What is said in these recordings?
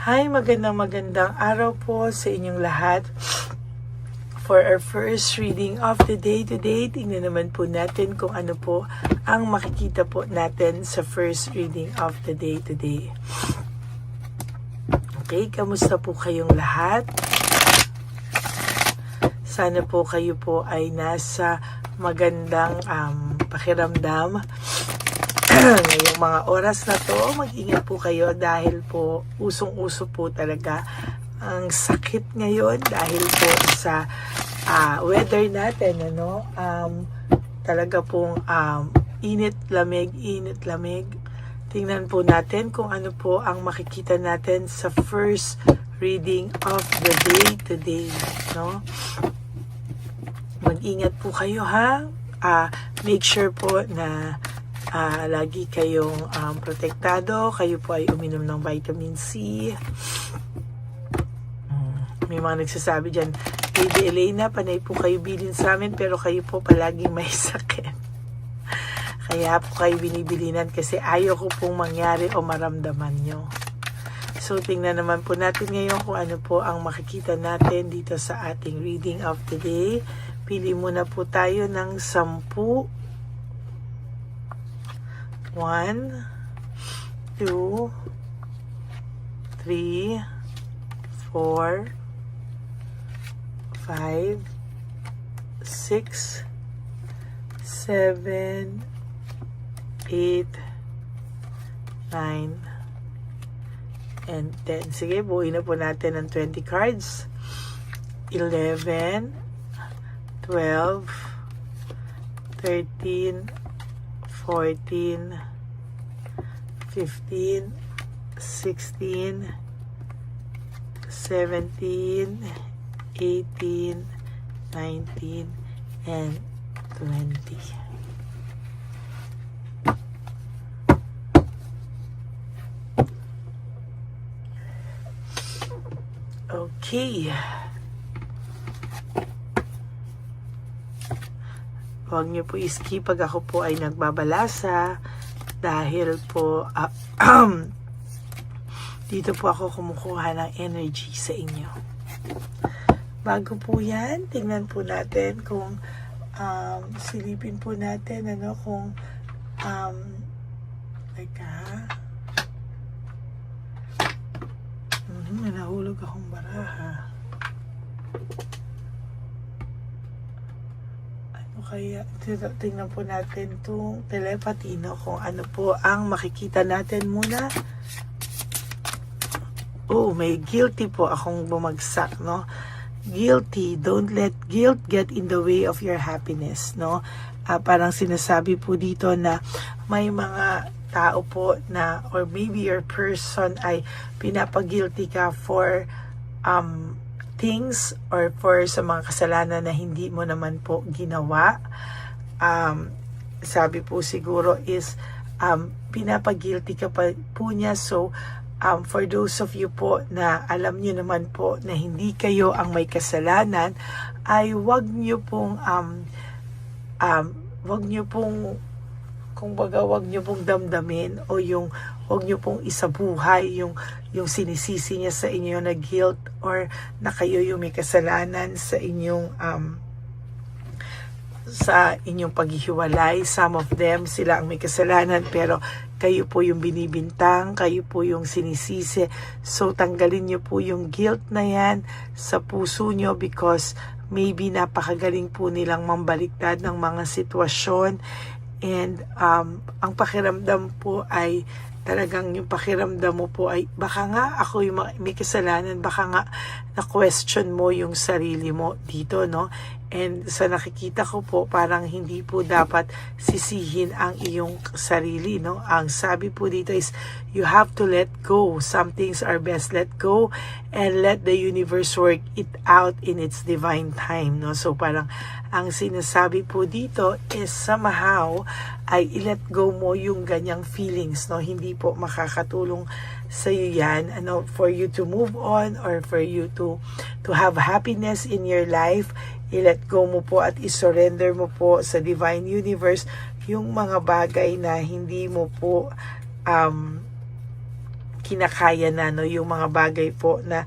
Hi, magandang araw po sa inyong lahat. For our first reading of the day today, tingnan naman po natin kung ano po ang makikita po natin sa first reading of the day today. Okay, kamusta po kayong lahat? Sana po kayo po ay nasa magandang pakiramdam. Ngayong mga oras na to, mag-ingat po kayo dahil po usong-uso po talaga ang sakit ngayon dahil po sa weather natin, talaga pong init-lamig. Tingnan po natin kung ano po ang makikita natin sa first reading of the day today, no? Mag-ingat po kayo, ha? Make sure po na lagi kayong protektado. Kayo po ay uminom ng vitamin C. May mga nagsasabi dyan, Lady Elena, panay po kayo bilin sa amin pero kayo po palaging may sakit. Kaya po kayo binibilinan kasi ayaw ko pong mangyari o maramdaman nyo. So tingnan naman po natin ngayon kung ano po ang makikita natin dito sa ating reading of the day. Pili muna po tayo ng 10. 1, 2, 3, 4, 5, 6, 7, 8, 9, and 10. Sige, buuin na po natin ang 20 cards. 11, 12, 13, 14, 15, 16, 17, 18, 19, and 20. Okay. Huwag niyo po i-skip pag ako po ay nagbabalasa dahil po dito po ako kumukuha ng energy sa inyo. Bago po yan, tingnan po natin kung silipin po natin kung nahulog akong baraha. Kaya tingnan po natin itong telepathy, kung ano po ang makikita natin muna. Oh, may guilty po akong bumagsak, no? Guilty, don't let guilt get in the way of your happiness, no? Parang sinasabi po dito na may mga tao po na, or maybe your person ay pinapag-guilty ka for things or for sa mga kasalanan na hindi mo naman po ginawa. Sabi po siguro is pinapag-guilty ka po niya. So for those of you po na alam niyo naman po na hindi kayo ang may kasalanan, ay wag niyo pong wag niyo pong damdamin o wag niyo pong isabuhay yung sinisisi niya sa inyo na guilt or na kayo yung may kasalanan sa inyong paghihiwalay. Some of them, sila ang may kasalanan pero kayo po yung binibintang, kayo po yung sinisisi. So tanggalin niyo po yung guilt na yan sa puso niyo because maybe napakagaling po nilang mambaliktad ng mga sitwasyon. And ang pakiramdam po ay talagang yung pakiramdam mo po ay baka nga ako yung may kasalanan, baka nga na-question mo yung sarili mo dito, no? And sa nakikita ko po, parang hindi po dapat sisihin ang iyong sarili, no? Ang sabi po dito is, you have to let go. Some things are best let go and let the universe work it out in its divine time, no? So parang ang sinasabi po dito is somehow ay i-let go mo yung ganyang feelings, no? Hindi po makakatulong sa iyo yan, for you to move on or for you to have happiness in your life. I-let go mo po at i-surrender mo po sa divine universe yung mga bagay na hindi mo po kinakaya na, no, yung mga bagay po na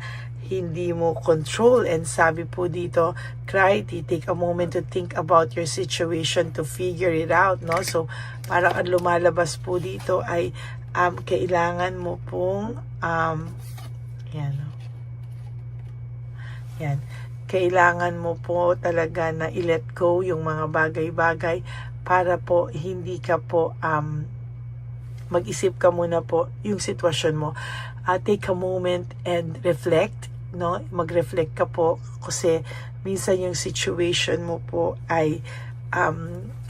hindi mo control. And sabi po dito, cry, take a moment to think about your situation to figure it out, no? So parang ang lumalabas po dito ay kailangan mo pong yan, no? Yan, kailangan mo po talaga na i-let go yung mga bagay-bagay para po hindi ka po mag-isip ka muna po yung sitwasyon mo. Take a moment and reflect, no? Mag-reflect ka po kasi minsan yung situation mo po ay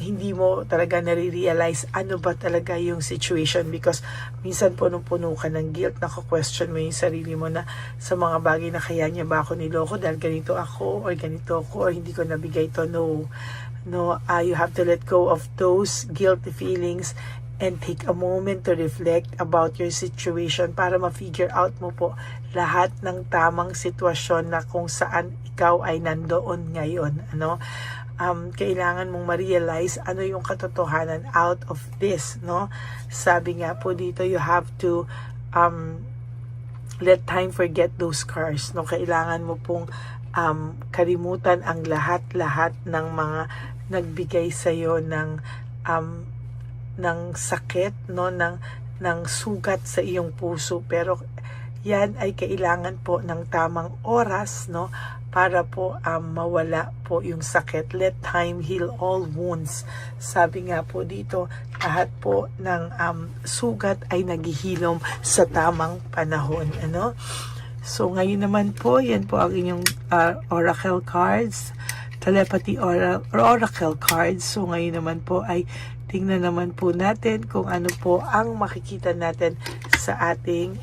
hindi mo talaga nare-realize ano ba talaga yung situation, because minsan puno-puno ka ng guilt, nako-question mo yung sarili mo na sa mga bagay na kaya niya ba ako niloko dahil ganito ako or ganito ako or hindi ko nabigay to. No, you have to let go of those guilty feelings and take a moment to reflect about your situation para ma-figure out mo po lahat ng tamang sitwasyon na kung saan ikaw ay nandoon ngayon, ano. Kailangan mong ma-realize ano yung katotohanan out of this, no? Sabi nga po dito, you have to let time forget those scars, no? Kailangan mo pong kalimutan ang lahat-lahat ng mga nagbigay sa iyo ng sakit, no, ng sugat sa iyong puso, pero yan ay kailangan po ng tamang oras, no, para po mawala po yung sakit. Let time heal all wounds. Sabi nga po dito, lahat po ng sugat ay naghihilom sa tamang panahon, ano. So ngayon naman po, yan po ang inyong oracle cards, telepathy oracle cards. So ngayon naman po ay tingnan naman po natin kung ano po ang makikita natin sa ating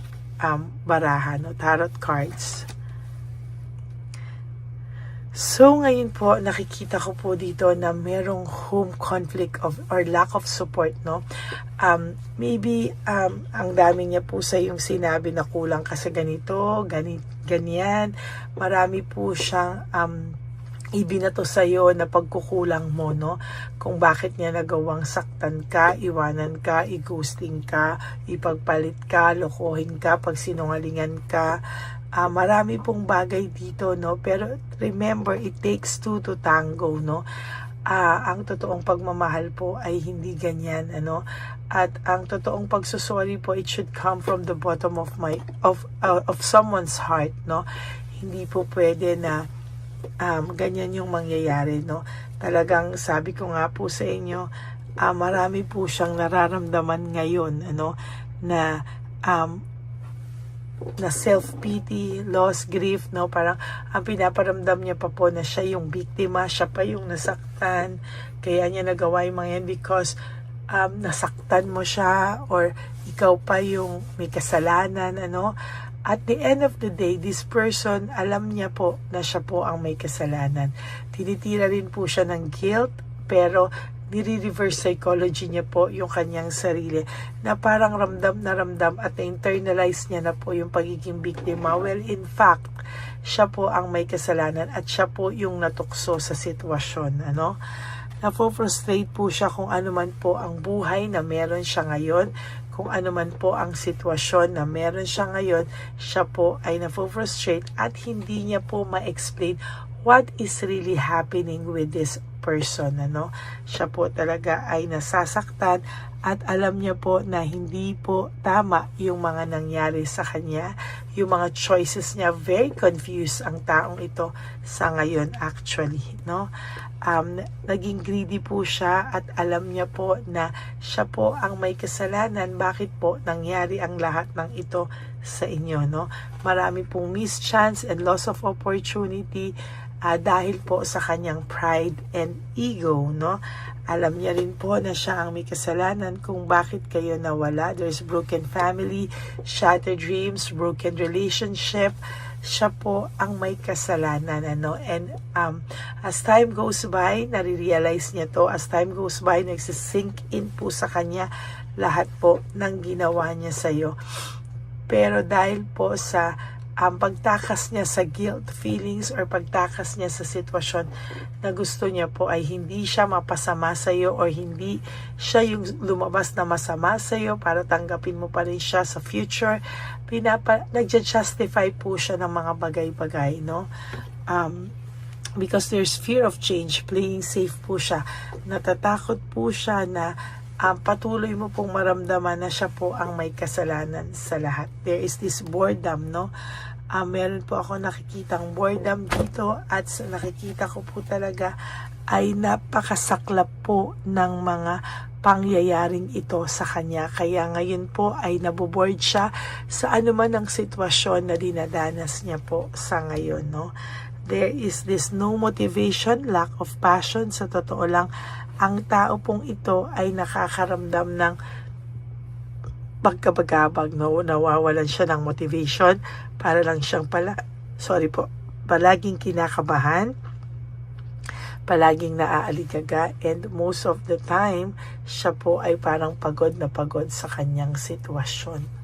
barahan o tarot cards. So ngayon po nakikita ko po dito na merong home conflict or lack of support, no? Maybe ang dami niya po sa yung sinabi na kulang ka sa ganito, ganyan. Marami po siyang ibinato sa iyo na pagkukulang mo, no? Kung bakit niya nagawang saktan ka, iwanan ka, i-ghosting ka, ipagpalit ka, lokohin ka, pagsinungalingan ka. Marami pong bagay dito, no? Pero remember, it takes two to tango, no? Ang totoong pagmamahal po ay hindi ganyan, ano? At ang totoong pagsusori po, it should come from the bottom of someone's heart, no? Hindi po pwede na ganyan yung mangyayari, no? Talagang sabi ko nga po sa inyo, marami po siyang nararamdaman ngayon, ano, na self-pity, loss, grief, no? Parang ang pinaparamdam niya pa po na siya yung biktima, siya pa yung nasaktan, kaya niya nagawa yung mga yan because nasaktan mo siya or ikaw pa yung may kasalanan, ano. At the end of the day, this person, alam niya po na siya po ang may kasalanan. Tinitira rin po siya ng guilt, pero nire-reverse psychology niya po yung kanyang sarili na parang ramdam na ramdam at na-internalize niya na po yung pagiging biktima. Well, in fact, siya po ang may kasalanan at siya po yung natukso sa sitwasyon, ano. Napofrustrate po siya kung ano man po ang buhay na meron siya ngayon, kung ano man po ang sitwasyon na meron siya ngayon, siya po ay napofrustrate at hindi niya po ma-explain what is really happening with this person, ano. Siya po talaga ay nasasaktan at alam niya po na hindi po tama yung mga nangyari sa kanya, yung mga choices niya. Very confused ang taong ito sa ngayon actually, no. Naging greedy po siya at alam niya po na siya po ang may kasalanan. Bakit po nangyari ang lahat ng ito sa inyo, no? Marami pong missed chance and loss of opportunity dahil po sa kanyang pride and ego, no? Alam niya rin po na siya ang may kasalanan kung bakit kayo nawala. There's broken family, shattered dreams, broken relationship. Siya po ang may kasalanan, ano. And as time goes by, nare-realize niya to. As time goes by, nagsisink in po sa kanya lahat po ng ginawa niya sa'yo. Pero dahil po sa pagtakas niya sa guilt feelings or pagtakas niya sa sitwasyon na gusto niya po ay hindi siya mapasama sa iyo or hindi siya yung lumabas na masama sa iyo para tanggapin mo pa rin siya sa future. nagja-justify po siya ng mga bagay-bagay, no? Because there's fear of change, playing safe po siya. Natatakot po siya na patuloy mo pong maramdaman na siya po ang may kasalanan sa lahat. There is this boredom, no? Meron po ako nakikitang boredom dito at nakikita ko po talaga ay napakasaklap po ng mga pangyayaring ito sa kanya. Kaya ngayon po ay naboboard siya sa anuman ang sitwasyon na dinadanas niya po sa ngayon, no? There is this no motivation, lack of passion. Sa totoo lang, ang tao pong ito ay nakakaramdam ng pagkabagabag, no? Nawawalan siya ng motivation, para lang siyang palaging kinakabahan, palaging naaaligaga, and most of the time, siya po ay parang pagod na pagod sa kanyang sitwasyon.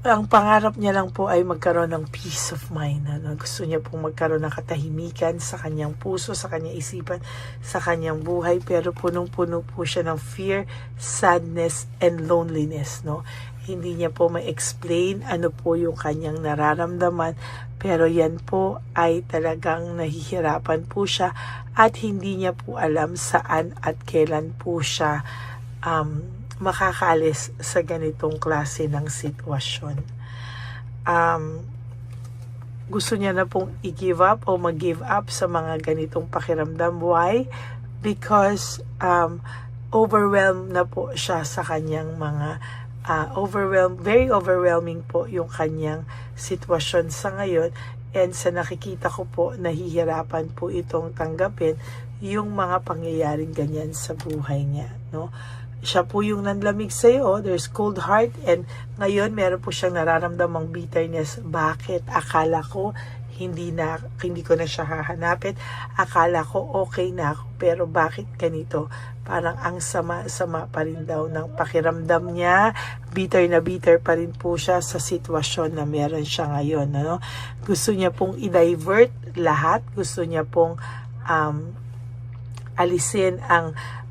Ang pangarap niya lang po ay magkaroon ng peace of mind. Gusto niya pong magkaroon ng katahimikan sa kanyang puso, sa kanyang isipan, sa kanyang buhay, pero punong-puno po siya ng fear, sadness, and loneliness, no? Hindi niya po ma-explain ano po yung kanyang nararamdaman, pero yan po ay talagang nahihirapan po siya at hindi niya po alam saan at kailan po siya makakaalis sa ganitong klase ng sitwasyon. Gusto niya na pong i-give up o mag-give up sa mga ganitong pakiramdam. Why? Because overwhelmed na po siya sa kanyang mga very overwhelming po yung kanyang sitwasyon sa ngayon, and sa nakikita ko po, nahihirapan po itong tanggapin yung mga pangyayaring ganyan sa buhay niya, no? Siya po yung nanlamig sa iyo, there's cold heart, and ngayon meron po siyang nararamdamang bitterness. Bakit? Akala ko hindi ko na siya hahanapin. Akala ko okay na ako, pero bakit ganito? Parang ang sama-sama pa rin daw ng pakiramdam niya. Bitter na bitter pa rin po siya sa sitwasyon na meron siya ngayon, ano? Gusto niya pong i-divert lahat. Gusto niya pong alisin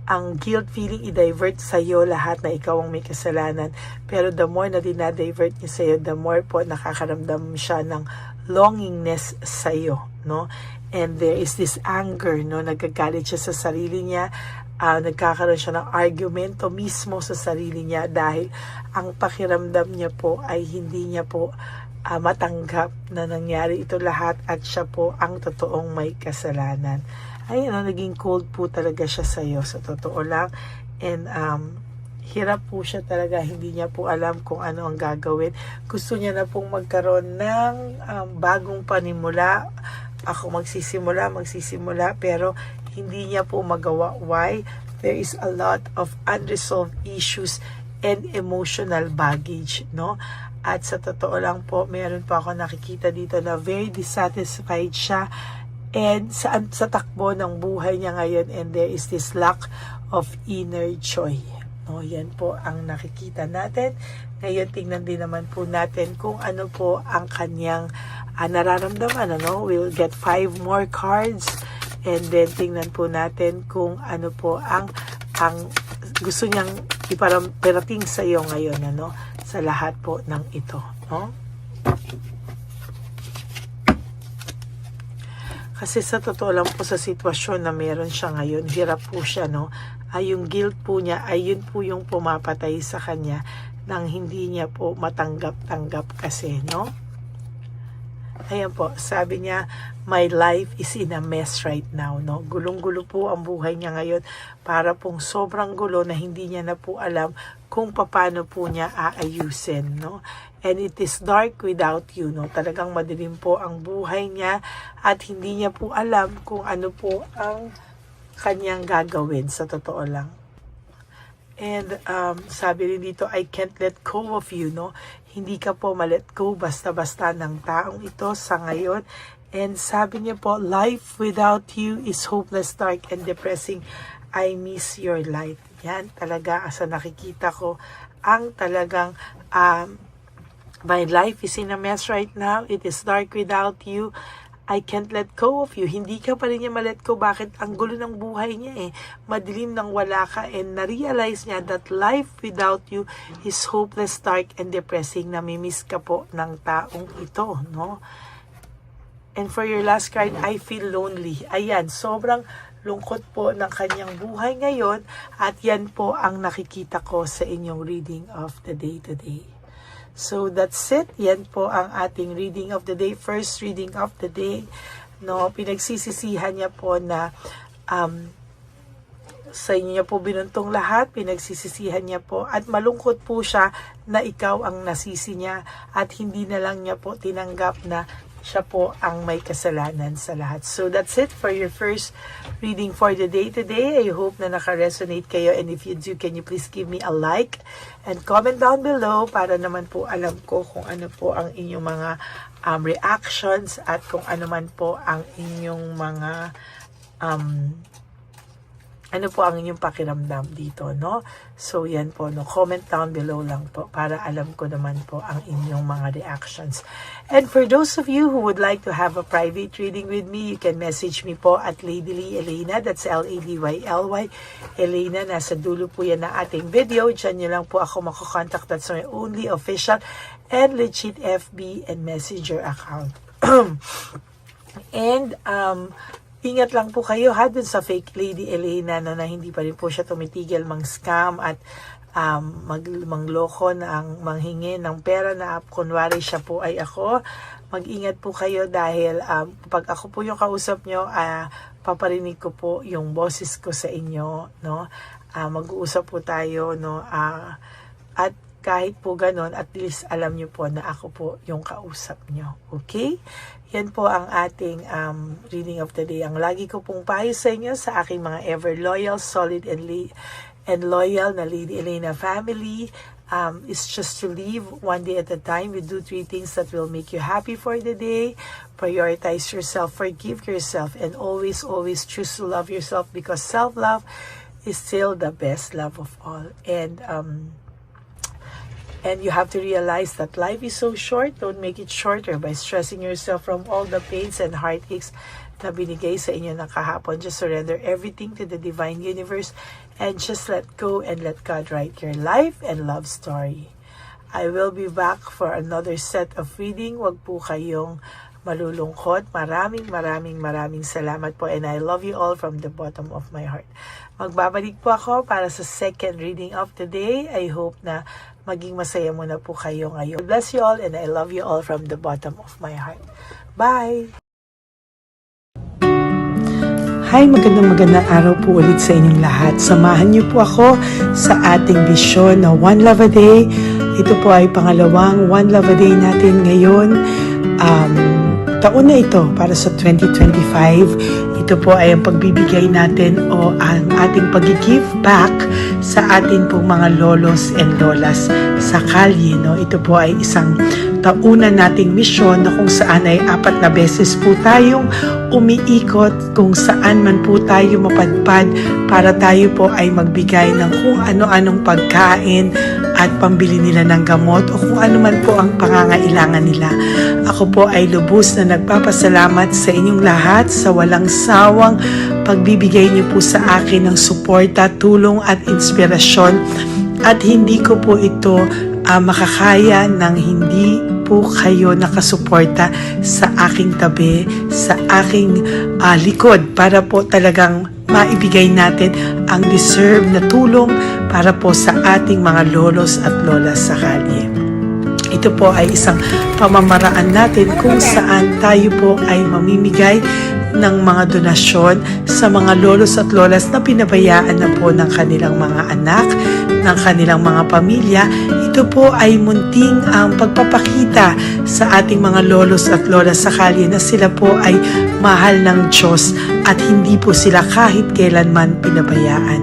ang guilt feeling, i-divert sa iyo lahat na ikaw ang may kasalanan. Pero the more na dinadivert niya sa iyo, the more po nakakaramdam siya ng longingness sa iyo, no? And there is this anger, no? Nagagalit siya sa sarili niya, nagkakaroon siya ng argumento mismo sa sarili niya dahil ang pakiramdam niya po ay hindi niya po matanggap na nangyari ito lahat at siya po ang totoong may kasalanan. Ay, naging cold po talaga siya sa iyo, sa totoo lang. And hirap po siya talaga, hindi niya po alam kung ano ang gagawin. Gusto niya na pong magkaroon ng bagong panimula. Ako magsisimula, pero hindi niya po magawa. Why? There is a lot of unresolved issues and emotional baggage, no? At sa totoo lang po, meron pa ako nakikita dito na very dissatisfied siya and sa takbo ng buhay niya ngayon, and there is this lack of inner joy. No, yan po ang nakikita natin. Ngayon, tingnan din naman po natin kung ano po ang kanyang nararamdaman. We'll get 5 more cards, and then tingnan po natin kung ano po ang gusto niyang iparating sa iyo ngayon, sa lahat po ng ito, no? Kasi sa totoo lang po, sa sitwasyon na meron siya ngayon, hirap po siya, no? Yung guilt po niya ay yun po yung pumapatay sa kanya nang hindi niya po matanggap-tanggap kasi, no? Ayan po, sabi niya, my life is in a mess right now, no? Gulong-gulo po ang buhay niya ngayon, para pong sobrang gulo na hindi niya na po alam kung paano po niya aayusin, no? And it is dark without you, no? Talagang madilim po ang buhay niya at hindi niya po alam kung ano po ang kanyang gagawin, sa totoo lang. And sabi rin dito, I can't let go of you, no? Hindi ka po ma-let go basta-basta ng taong ito sa ngayon. And sabi niya po, life without you is hopeless, dark, and depressing. I miss your light. Yan talaga, asa nakikita ko, ang talagang my life is in a mess right now. It is dark without you. I can't let go of you. Hindi ka pa rin niya ma-let go. Bakit? Ang gulo ng buhay niya eh. Madilim nang wala ka, and na-realize niya that life without you is hopeless, dark, and depressing. Namimiss ka po ng taong ito, no? And for your last card, I feel lonely. Ayan, sobrang lungkot po ng kanyang buhay ngayon, at yan po ang nakikita ko sa inyong reading of the day today. So that's it. Yan po ang ating reading of the day. First reading of the day. No, pinagsisisihan niya po na sa inyo niya po binuntong lahat. Pinagsisisihan niya po at malungkot po siya na ikaw ang nasisi niya, at hindi na lang niya po tinanggap na siya po ang may kasalanan sa lahat. So that's it for your first reading for the day today. I hope na naka-resonate kayo, and if you do, can you please give me a like and comment down below para naman po alam ko kung ano po ang inyong mga reactions, at kung ano man po ang inyong mga ano po ang inyong pakiramdam dito, no? So, yan po, no? Comment down below lang po para alam ko naman po ang inyong mga reactions. And for those of you who would like to have a private reading with me, you can message me po at Lady Lee Elena. That's Ladyly. Elena, nasa dulo po yan na ating video. Diyan nyo lang po ako makakontakt. That's my only official and legit FB and Messenger account. And, ingat lang po kayo ha dun sa fake Lady Elena, no, na hindi pa rin po siya tumitigil mang-scam at mangloko ng manghingi ng pera na kunwari siya po ay ako. Mag-ingat po kayo dahil pag ako po yung kausap nyo, paparinig ko po yung boses ko sa inyo, no? Mag-uusap po tayo, no? At kahit po ganon, at least alam nyo po na ako po yung kausap nyo. Okay? Yan po ang ating reading of the day. Ang lagi ko pong payo sa inyo, sa aking mga ever loyal, solid, and loyal na Lady Elena family, is just to live one day at a time. We do 3 things that will make you happy for the day. Prioritize yourself, forgive yourself, and always, always choose to love yourself, because self-love is still the best love of all. And you have to realize that life is so short. Don't make it shorter by stressing yourself from all the pains and heartaches na binigay sa inyo ng kahapon. Just surrender everything to the divine universe and just let go and let God write your life and love story. I will be back for another set of reading. Wag po kayong malulungkot. Maraming salamat po, and I love you all from the bottom of my heart. Magbabalik po ako para sa second reading of the day. I hope na maging masaya muna po kayo ngayon. God bless you all, and I love you all from the bottom of my heart. Bye! Hi, magandang araw po ulit sa inyong lahat. Samahan niyo po ako sa ating vision na One Love a Day. Ito po ay pangalawang One Love a Day natin ngayon. Taon na ito para sa 2025. Ito po ay ang pagbibigay natin o ang ating pag-give back sa atin pong mga lolos and lolas sa kalye. No? Ito po ay isang taunan nating misyon na kung saan ay 4 na beses po tayong umiikot kung saan man po tayo mapadpad para tayo po ay magbigay ng kung ano-anong pagkain at pambili nila ng gamot o kung ano man po ang pangangailangan nila. Ako po ay lubos na nagpapasalamat sa inyong lahat sa walang sawang pagbibigay niyo po sa akin ng suporta, tulong at inspirasyon, at hindi ko po ito makakaya nang hindi po kayo nakasuporta sa aking tabi, sa aking likod para po talagang maibigay natin ang deserve na tulong para po sa ating mga lolos at lolas sa kalye. Ito po ay isang pamamaraan natin kung saan tayo po ay mamimigay ng mga donasyon sa mga lolos at lolas na pinabayaan na po ng kanilang mga anak, ng kanilang mga pamilya. Ito po ay munting ang pagpapakita sa ating mga lolos at lolas sa kalye na sila po ay mahal ng Diyos at hindi po sila kahit kailanman pinabayaan.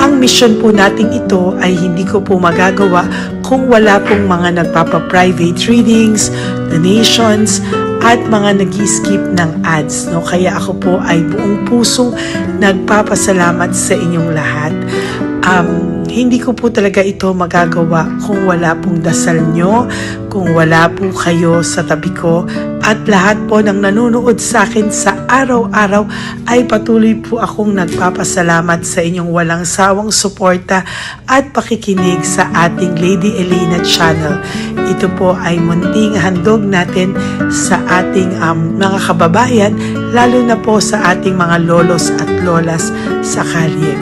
Ang mission po nating ito ay hindi ko po magagawa kung wala pong mga nagpapa-private readings, donations, at mga nag-skip ng ads. No? Kaya ako po ay buong pusong nagpapasalamat sa inyong lahat. Hindi ko po talaga ito magagawa kung wala pong dasal nyo, kung wala po kayo sa tabi ko, at lahat po ng nanonood sa akin sa araw-araw ay patuloy po akong nagpapasalamat sa inyong walang sawang suporta at pakikinig sa ating Lady Elena channel. Ito po ay munting handog natin sa ating mga kababayan, lalo na po sa ating mga lolos at lolas sa kalye.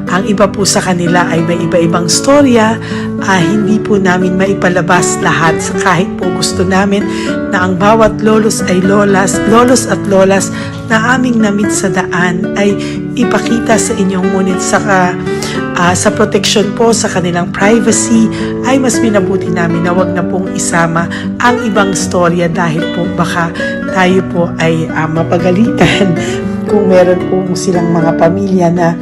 Ang iba po sa kanila ay may iba-ibang storya, hindi po namin maipalabas lahat kahit po gusto namin na ang bawat lolos ay lolos at lolas na aming namit sa daan ay ipakita sa inyong, ngunit sa protection po sa kanilang privacy ay mas minabuti namin na wag na pong isama ang ibang storya dahil po baka tayo po ay mapagalitan kung meron po silang mga pamilya na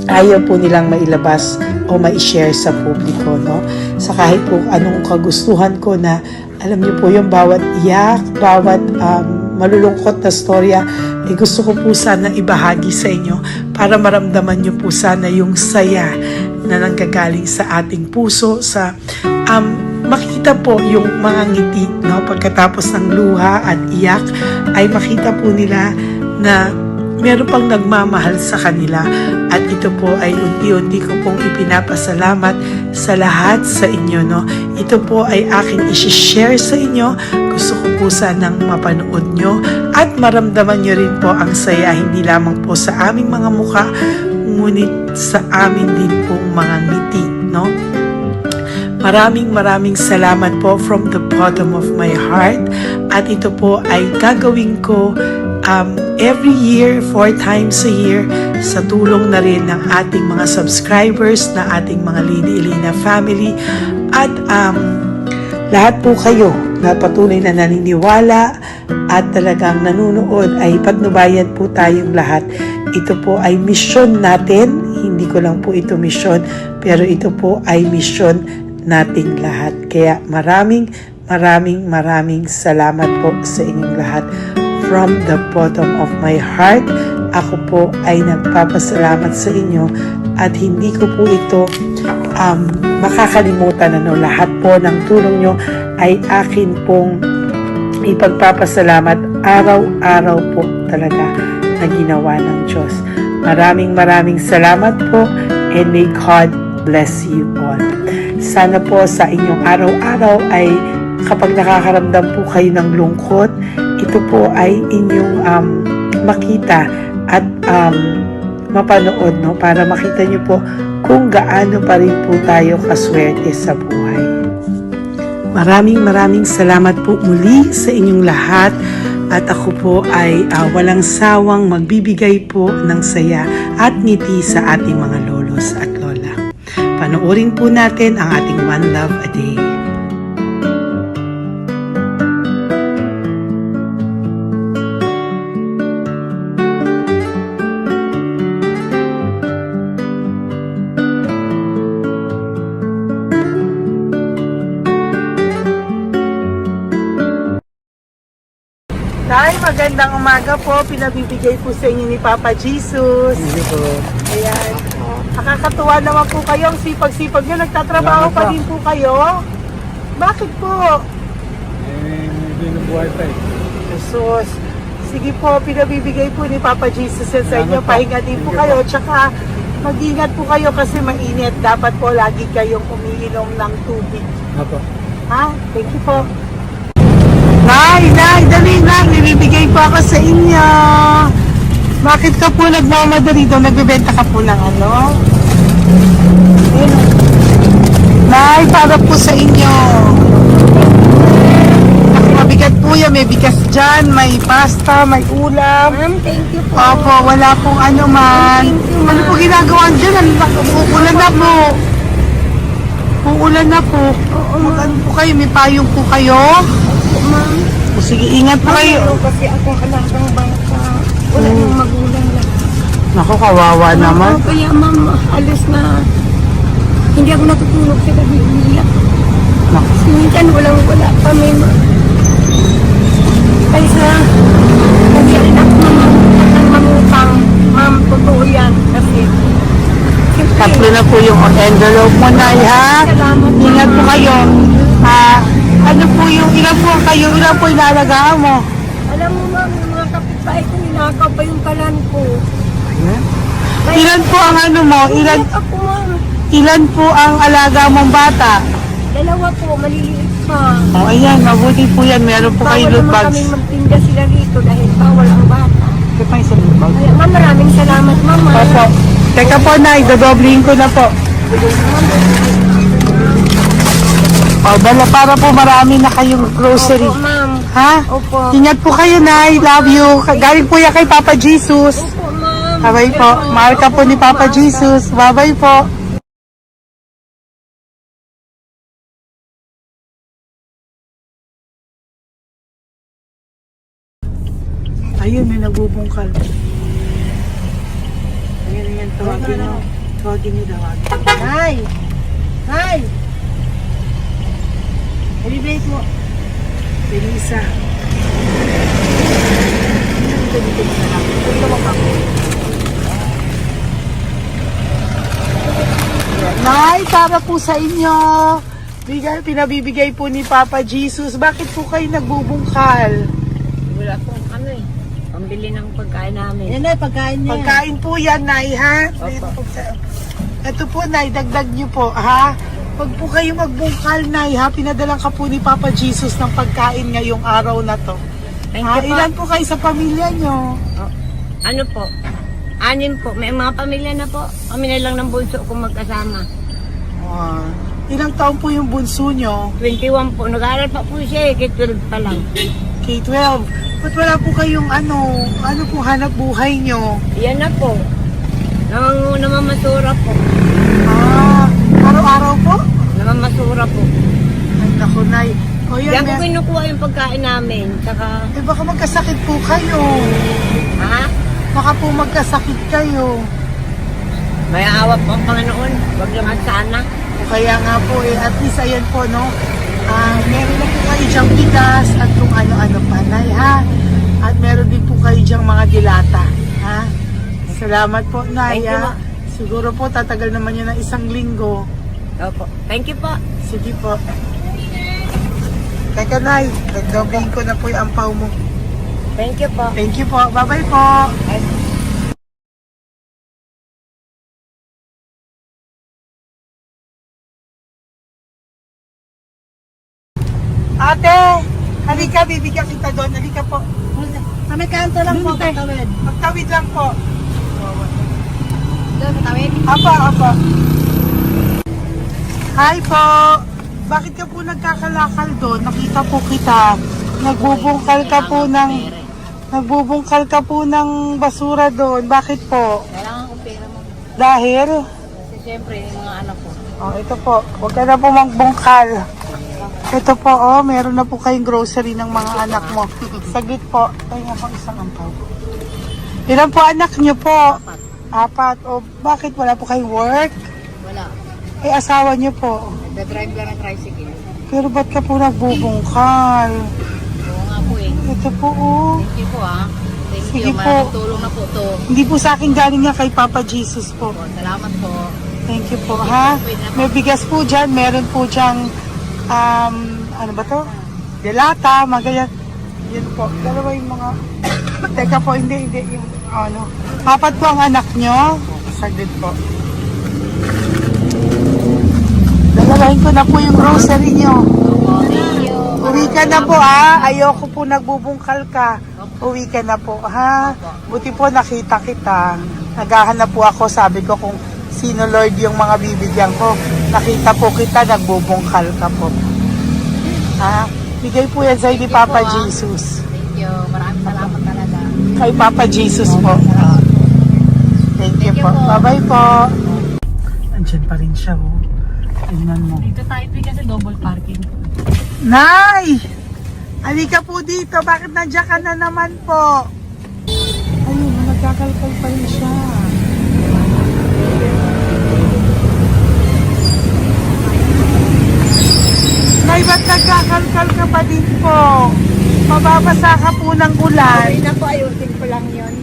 ayaw po nilang mailabas o ma-share sa publiko, no? Sa kahit po anong kagustuhan ko na, alam niyo po yung bawat iyak, bawat malulungkot na storya, gusto ko po sana ibahagi sa inyo para maramdaman niyo po sana yung saya na nanggagaling sa ating puso, sa makita po yung mga ngiti, no? Pagkatapos ng luha at iyak ay makita po nila na meron pang nagmamahal sa kanila, at ito po ay unti-unti ko pong ipinapasalamat sa lahat sa inyo, no? Ito po ay aking isi-share sa inyo. Gusto ko po sanang mapanood nyo at maramdaman nyo rin po ang saya, hindi lamang po sa aming mga muka, ngunit sa amin din pong mga ngiti, no? Maraming salamat po from the bottom of my heart, at ito po ay gagawin ko every year, 4 times a year, sa tulong na rin ng ating mga subscribers, na ating mga Lady Elena family, at lahat po kayo na patuloy na naniniwala at talagang nanonood, ay patnubayan po tayong lahat. Ito po ay mission natin, hindi ko lang po ito mission, pero ito po ay mission nating lahat. Kaya maraming salamat po sa inyong lahat. From the bottom of my heart, ako po ay nagpapasalamat sa inyo, at hindi ko po ito makakalimutan. Lahat po ng tulong nyo ay akin pong ipagpapasalamat araw-araw po talaga na ginawa ng Diyos. Maraming salamat po, and may God bless you all. Sana po sa inyong araw-araw ay kapag nakakaramdam po kayo ng lungkot, ito po ay inyong makita at mapanood, no? Para makita nyo po kung gaano pa rin po tayo kaswerte sa buhay. Maraming salamat po muli sa inyong lahat, at ako po ay walang sawang magbibigay po ng saya at ngiti sa ating mga lolos at lola. Panoorin po natin ang ating One Love a Day. Nay, magandang umaga po. Pinabibigay po sa inyo ni Papa Jesus. Hindi po. Ayan. Nakakatuwa naman po kayo. Ang sipag-sipag nyo. Nagtatrabaho pa din po kayo. Bakit po? Hindi nabuhay pa eh. Jesus. Sige po, pinabibigay po ni Papa Jesus sa inyo. Pahinga din po kayo. Tsaka mag-ingat po kayo kasi mainit. Dapat po lagi kayong umiinom ng tubig. Apo. Ha? Thank you po. Nay, dali lang. Nilibigay po ako sa inyo. Bakit ka po nagmamadali doon? Nagbebenta ka po ng ano? Ayun. Nay, para po sa inyo. Mabigat po yan. May bigas dyan, may pasta, may ulam. Ma'am, thank you po. Opo, wala pong ano man. Ano po ginagawa dyan? Uulan na po. Uulan na po. Mag-ano po kayo? May payong po kayo? Ma'am, O sige, ingat po kayo. meron kasi akong alagang bangka. Wala nang magulang lang. Naku, kawawa naman. Oo, kaya ma'am, alis na. Hindi ako natutulog sa gabi. Umiyak. Naku. Minsan wala kami. Kaysa, umiyak na ma'am, ang mangutang. Ma'am, totoo yan. Kasi, Tatlo na po yung envelope mo, Nay, ha? Salamat. Ingat po kayo. Ano po yung, ilan po kayo, ilan po inalagaan mo? Alam mo ma'am, yung mga kapitbahay ko, ninakaw pa yung kalan ko. Ilan po ang ano mo? Ilan, Iyak ako ma'am. ilan po ang alaga mong bata? Dalawa po, maliliit pa. Oh, ayan, mabuti po yan. Meron po kayo Bawal loot naman bags. kami magtinda sila rito dahil bawal ang bata. Ito pa yung sa loot bag. Kaya ma'am, maraming salamat mama. Opo. Teka po, Nay, dodoblihin ko na po. O, dala para po marami na kayong grocery. Opo ma'am. Ha? Opo. Ingat po kayo, Nay. Love you. Galing po yan kay Papa Jesus. Opo ma'am. Bye-bye po. Mahal ka po ni Papa Jesus. Bye-bye po. Ayun, may nagbubungkal. Ayan, tawagin nyo. Tawagin nyo, tawagin. Nay! Nay! Ibibigay mo. Belisa. Nay, para po sa inyo. Pinabibigay po ni Papa Jesus. Bakit po kayo nagbubungkal? Wala po ano eh. Pambili ng pagkain namin. Yan na, pagkain niya. Pagkain po yan, Nay, ha? Ito po, Nay, dagdag niyo po, ha? Pag po kayo magbungkal, Nay, ha? Pinadalang ka po ni Papa Jesus ng pagkain ngayong araw na to. Thank Ha? you po. Ilan po kayo sa pamilya nyo? Ano po? 6 po. May mga pamilya na po. Kami na lang ng bunso kung magkasama. Ilang taon po yung bunso nyo? 21 po. Nag-aaral pa po siya eh. K-12 pa lang. K-12. Ba't wala po kayong ano po hanap buhay nyo? Yan na po. Namamasura po. Araw-araw po? Namamasura po. Ay, naku, Nay. O yan, Diyan ko kinukuha yung pagkain namin. Saka, baka magkasakit po kayo. ha? Baka po magkasakit kayo. May awa po ang Panginoon. Huwag naman sana. O kaya nga po, at least ayan po, no? Meron na po kayo diyang bigas at kung ano-ano pa, Nay, ha? At meron din po kayo diyang mga dilata, ha? Salamat po, Nay, Thank you, ha? Ma. Siguro po, tatagal naman yun ng 1 linggo. Opo. Thank you po. Sige po. Teka, Nay, nagdobling ko na po yung ampaw mo. Thank you po. Thank you po. Bye-bye po. Ate, halika, bibigyan kita doon. Halika po. Kami kanto lang po, Te. katawid. Magtawid lang po. Doon, katawid. Apa. Hi po. Bakit ka po nagkakalakal doon? Nakita po kita. Nagbubungkal ka po ng basura doon. Bakit po? Kailangan ko pera mo. Dahil? Kasi siyempre, yung mga anak ko. Oh, ito po. Huwag ka na po magbungkal. Ito po, oh, meron na po kayong grocery ng mga anak mo. Saglit po. Tayo nga pang isang ampaw. Ilan po anak niyo po? 4. O, bakit wala po kayong work? Wala. Eh, asawa niyo po. Nagdadrive lang ng tricycle. Pero ba't ka po nagbubungkal? Oo nga po eh. Ito po, oh. Thank you po ah. Thank Sige you. po. Maraming tulong na po to. Hindi po sa akin galing nga kay Papa Jesus po. Salamat po. Thank you po, ha? May bigas po dyan. Meron po dyang, ano ba to? Delata, magayan. Yan po. Dalawa yung mga... Teka po, hindi. Yung, ano. 4 po ang anak nyo. Saglit po. Dalawahin ko na po yung grocery nyo. Thank you. Uwi ka na po, ha? Ayoko po nagbubungkal ka. Uwi ka na po, ha? Buti po nakita kita. Naghahanap po ako, sabi ko kung sino Lord yung mga bibigyan ko. Nakita po kita, nagbubungkal ka po. Ha? Bigay po yan sa'yo ni Papa Jesus. Thank you. Maraming salamat talaga. Kay Papa Jesus po. Thank you po. Bye-bye po. Andyan pa rin siya, oh. Tingnan mo. Dito tayo kasi double parking. Nay! Halika po dito. Bakit nandiyan ka na naman po? Ayun, nagkakalkal pa rin siya. Nay, ba't nagkakalkal ka pa din po? Mababasa ka po ng ulan. Okay na po, ayusin ko lang yun.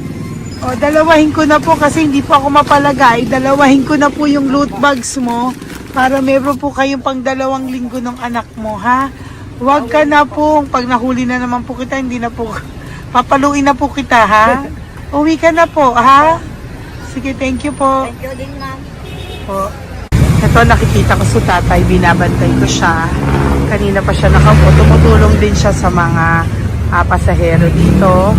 O, dalawahin ko na po kasi hindi po ako mapalagay. Dalawahin ko na po yung loot bags mo para meron po kayong pang 2 linggo ng anak mo, ha? Huwag ka na po. Pag nahuli na naman po kita, hindi na po. Papaluin na po kita, ha? Uwi ka na po, ha? Sige, thank you po. Thank you din, ma'am. Po. Ito, nakikita ko sa tatay, binabantay ko siya. Kanina pa siya nakaupo. Tumutulong din siya sa mga pasahero dito.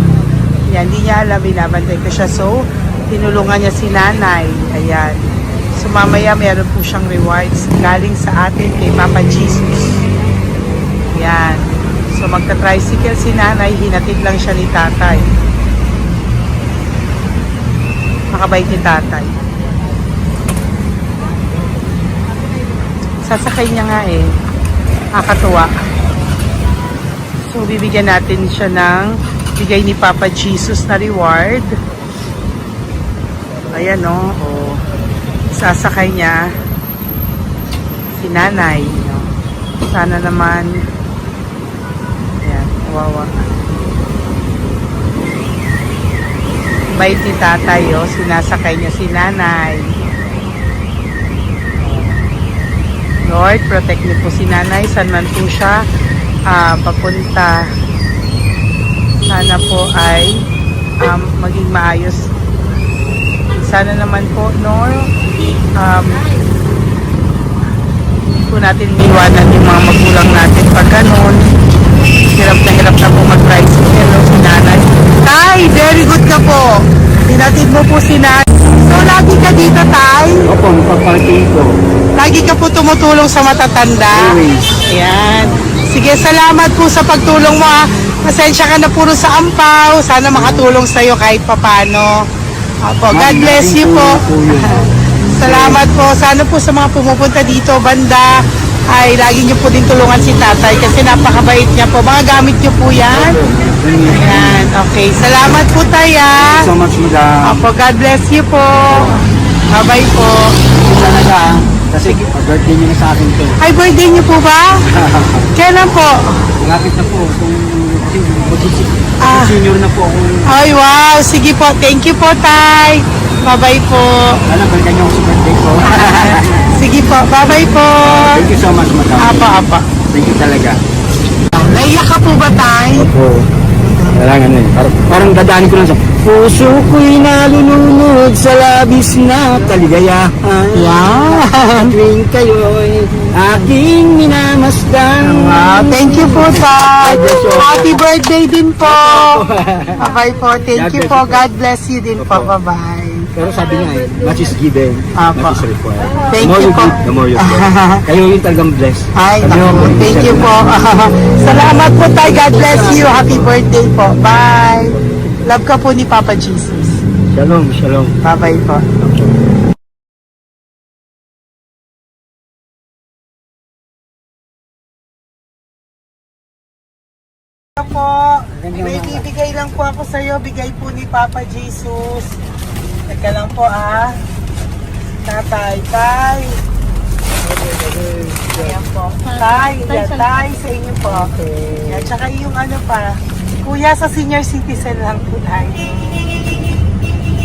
Yan, hindi niya alam, binabantay ko siya. So, tinulungan niya si nanay. Ayan. So, mamaya meron po siyang rewards galing sa atin kay Papa Jesus. Yan. So, magta-tricycle si nanay. Hinatid lang siya ni tatay. Makabait ni tatay. Sasakay niya nga eh. Nakakatuwa. So, bibigyan natin siya ng bigay ni Papa Jesus na reward. Ayan o. Oh. Sasakay niya si nanay. No? Sana naman. Ayan. Wawa. Bait ni tatay o. Sinasakay niya si nanay. Lord, protect niyo po si nanay. Saan man po siya papunta. Sana po ay maging maayos. Sana naman po, Nor, hindi po natin iwanan yung mga magulang natin pag ganun. Hirap na po mag-tricycle no, si nanay. Tay, very good ka po. Hinatid mo po si nanay. So, lagi ka dito, Tay? Opo, magpaparking ko. Lagi ka po tumutulong sa matatanda. Always. Ayan. Sige, salamat po sa pagtulong mo, ha. Pasensya ka na puro sa ampaw. Sana makatulong sa'yo kahit papano. Opo, God bless you po. Salamat po. Sana po sa mga pumupunta dito, banda, ay lagi niyo po din tulungan si tatay kasi napakabait niya po. Mga gamit niyo po yan. Ayan, okay. Salamat po, Taya. So much, madam. Opo, God bless you po. Bye-bye po. Talaga, kasi birthday niyo na sa akin to. Ay, birthday niyo po ba? Kailan po? Malapit na po. Kung senior na po ako. Ay, wow. Sige po. Thank you po, Tay. Bye-bye po. Alam, balikan niyo ako sa birthday ko. Sige po. Bye-bye po. Thank you so much, madam. Apa. Thank you talaga. Naiyak ka po ba, Tay? Opo. Kailangan na eh. Parang dadaanin ko lang sa puso ko'y nalulunod sa labis na kaligayahan. Yan. Tuwing kayo'y aking minamasdan. Thank you po, Tay. God bless you. Happy birthday din po. Bye-bye po. Thank you po. God bless you din po. Bye-bye. Pero sabi niya eh, much is given, Apa. much is required. Thank The more you po. give, the more you get. Kayo yung talagang blessed. Ay, Sabi naku. mo, Thank you po. Salamat po, Tay. God bless you. Happy birthday po. Bye. Love ka po ni Papa Jesus. Shalom, shalom. Bye-bye po. Po, may bibigay lang po ako sa iyo, bigay po ni Papa Jesus. Teka lang po Tatay, Tay. Ayan po. Tay, Tay sa inyo po. Yan, tsaka yung ano pa, Kuya sa senior citizen lang po, Tay.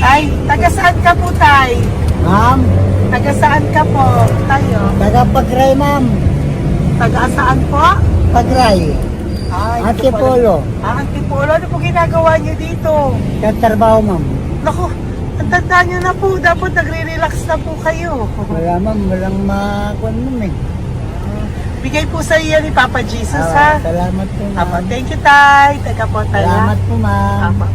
Tay, taga saan ka po, Tay? Ma'am, Taga saan ka po, tayo? taga Pagray, ma'am. Taga saan po? Pagray. Ay, Antipolo. Antipolo, ano po ginagawa niyo dito? Tatrabaho, ma'am. Naku, ang tanda niyo na po. Dapat nagre-relax na po kayo. Wala, ma'am. Walang makuan, ma'am eh. Bigay po sa iyo ni Papa Jesus, ha? Salamat po, ma'am. Apo, thank you, Tay. Taga po tayo. Salamat po, ma'am. Apo.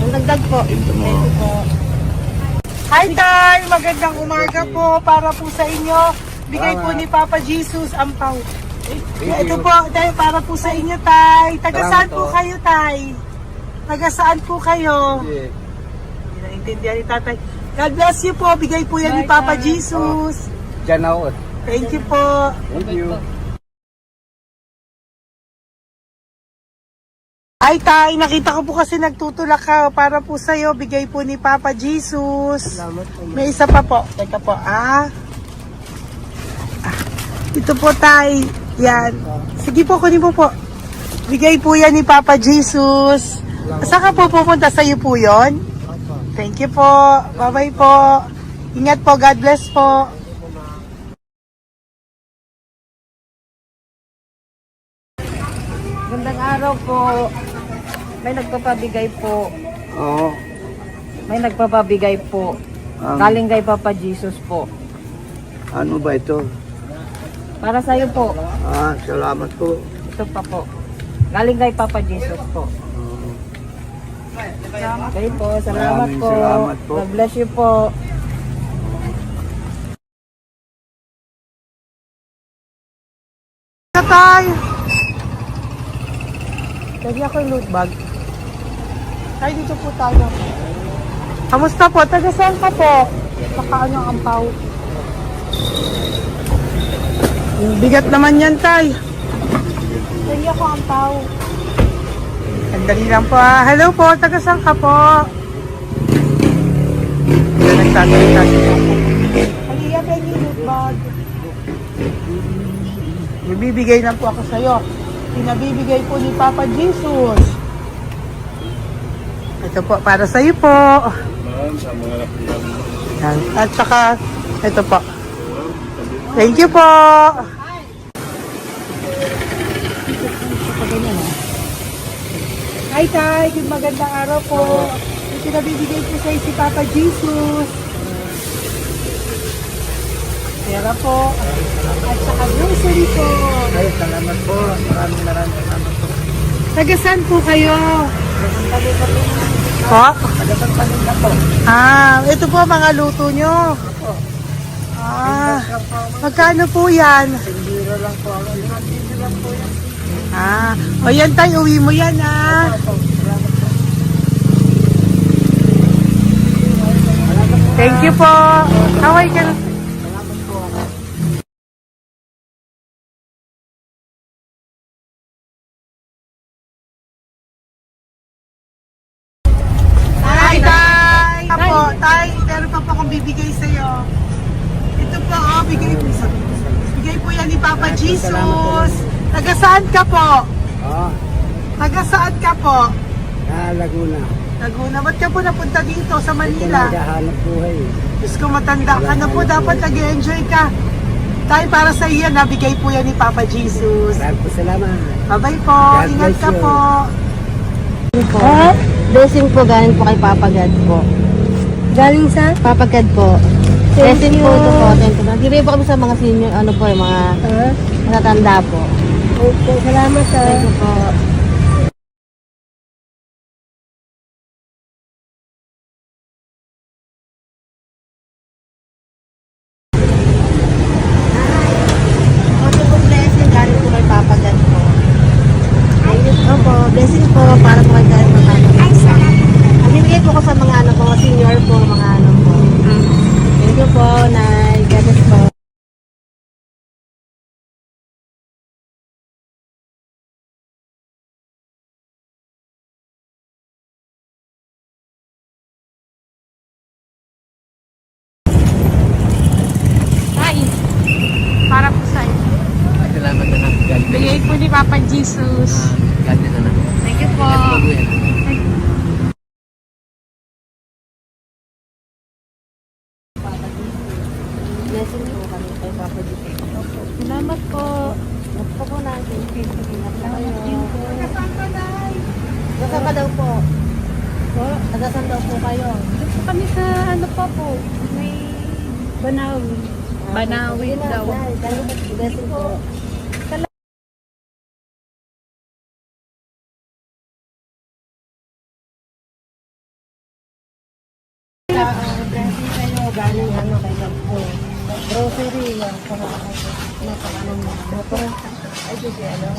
Ang dagdag po. Hi, Tay! Magandang umaga po para po sa inyo. Bigay po ni Papa Jesus ang pau. Ito po, Tay, para po sa inyo, Tay. Taga saan po kayo, Tay? Taga saan po kayo? Hindi naintindihan ni Tatay. God bless you po. Bigay po yan ni Papa Jesus. Diyan ako. Thank you po. Thank you. Ay, Tay, nakita ko po kasi nagtutulak ka para po sa'yo. Bigay po ni Papa Jesus. Salamat po, ma'am. May isa pa po. Teka po, Ito po, Tay. Yan. Sige po, kunin mo po. Bigay po yan ni Papa Jesus. Saan ka po pupunta? Sa'yo po yon? Thank you po. Bye-bye po. Ingat po. God bless po. Gandang araw po. May nagpapabigay po. Oo. May nagpapabigay po. Galing kay Papa Jesus po. Ano ba ito? Para sa'yo po. Salamat po. Ito pa po. Galing kay Papa Jesus po. Okay po. Salamat Maraming po. salamat po. God bless you po. Tay! Lagi ako yung loot bag. Tay, dito po tayo. Kamusta po? Taga saan ka po? Saka ano ang ampaw? Bigat naman yan, Tay. Lagi ako ang ampaw. Sandali lang po. Hello po, taga saan ka po? Nagsasalita siya. Halika, tayo yung loot bag. Ibibigay lang po ako sa'yo. Pinabibigay po ni Papa Jesus. Ito po, para sa'yo po. Yan. At saka, ito po. Thank you po. Hi, Tay. Magandang araw po. Yung pinabibigay po sa'yo si Papa Jesus. Pera po. At saka grocery po. Ay, salamat po. Maraming salamat po. Taga saan po kayo? Po? Tagapagpalinda po. Ito po mga luto nyo. Magkano po yan? Biro lang po. Biro lang po yan. O yan tayo, uwi mo yan Thank you po. Kaway ka na. Hi, Tay! Tay, meron pa po akong bibigay sa'yo. Ito po, bigay po yan ni Papa Jesus. Taga saan ka po? Taga saan ka po? Laguna. Laguna. Ba't ka po napunta dito sa Manila? Naghahanap buhay. Diyos ko, matanda ka na po. Dapat nag-enjoy ka. Tay, para sa iyo, nabigay po yan ni Papa Jesus. Maraming po salamat. Bye-bye po. God Ingat bless ka you. po. Blessing po galing po kay Papa God po. Galing sa? Papa God po. Blessing po ito po. Thank you. Nagbibigay po kami sa mga senior, ano po, yung mga natatanda po. Okay, salamat sa. Thank you po. Okay po, blessing galing po kay Papa God po. Opo, blessing po para po kay God po. Nagbibigay po ko sa mga ano po, senior po, mga ano po. Thank you po, Nay. God bless po. Tay, para po sa iyo. Salamat na lang. Bigay po ni Papa Jesus. God bless na. Thank you po. Blessing po kami kay Papa God. Salamat po. Salamat po natin. Salamat din po. Nasaan ka daw po? Nasaan daw po kayo? Dito kami sa ano pa po, may Banawi. Banawi daw. Blessing po. Blessing kayo, galing ano kay God po. Grocery, yan, napakaano mo. Ay, sige, ano?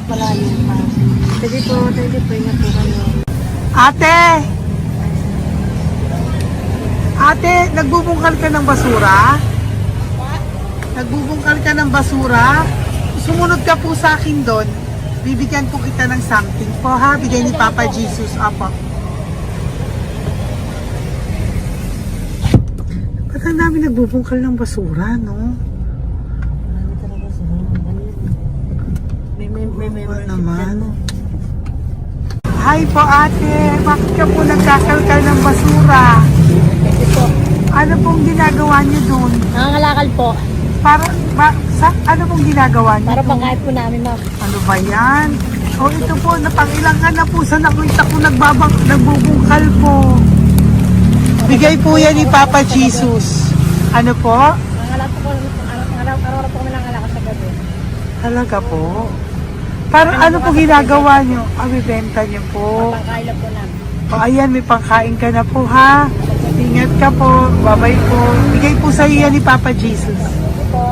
Malalim pa. Sige po, ingat po kayo. Ate! Ate, nagbubungkal ka ng basura? Nagbubungkal ka ng basura? Sumunod ka po sa akin doon. Bibigyan po kita ng something po ha. Bigay ni Papa Jesus. Apo. Ba't ang dami nagbubungkal ng basura, no? Marami talaga sa may membership naman. dyan. Hi po ate, bakit ka po nagkakalkal ng basura? Kasi po, Ano pong ginagawa niyo dun? nangangalakal po. Ano pong ginagawa niyo Para dun? pangkait po namin, ma'am. Ano ba yan? O ito po, napangilang ka na po sa nakita ko nagbubungkal po. Bigay po yan ni Papa Jesus. Ano po? Nangangalakal po araw-araw po kami nangangalakal sa gabi. Talaga po? Parang ano po ginagawa niyo? Bibenta niyo po. Pangkain lang po namin. O ayan, may pangkain ka na po ha. Ingat ka po. Bye-bye po. Bigay po sa iyo yan ni Papa Jesus. Ito po.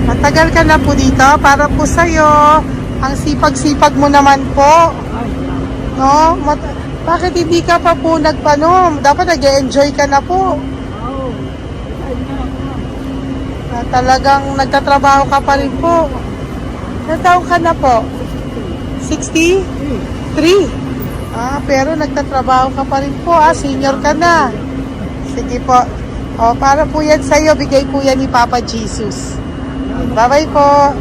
Matagal ka na po dito para po sa'yo. Ang sipag-sipag mo naman po. No? Bakit hindi ka pa po nagpanom? Dapat nag-enjoy ka na po. Talagang nagtatrabaho ka pa rin po. Ilang taon ka na po? 63? Pero nagtatrabaho ka pa rin po. Senior ka na. Sige po. Para po yan sa'yo. Bigay po yan ni Papa Jesus. Bye-bye po.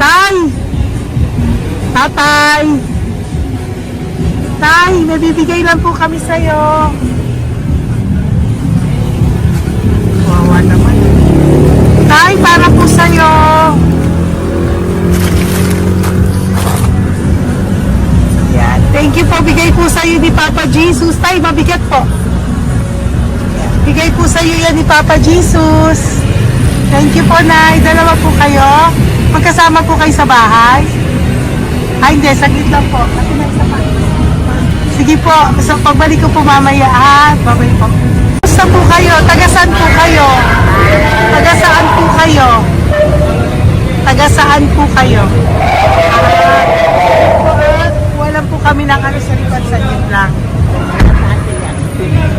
Tay! Tatay! Tay, may bibigay lang po kami sa'yo. Wawa naman. Tay, para po sa'yo. Yan. Thank you po. Bigay po sa'yo ni Papa Jesus. Tay, mabigat po. Bigay po sa'yo yan ni Papa Jesus. Thank you po, Nay. Dalawa po kayo. Magkasama po kayo sa bahay. Hindi. Saglit lang po. Kasi may isa pa. Sige po. So, pagbalik ko po mamaya, ha? Babay po. Gusto po kayo? Taga-saan po kayo? Taga-saan po kayo? Taga-saan po kayo? Wala po kami ng ano sa likod. Saglit lang.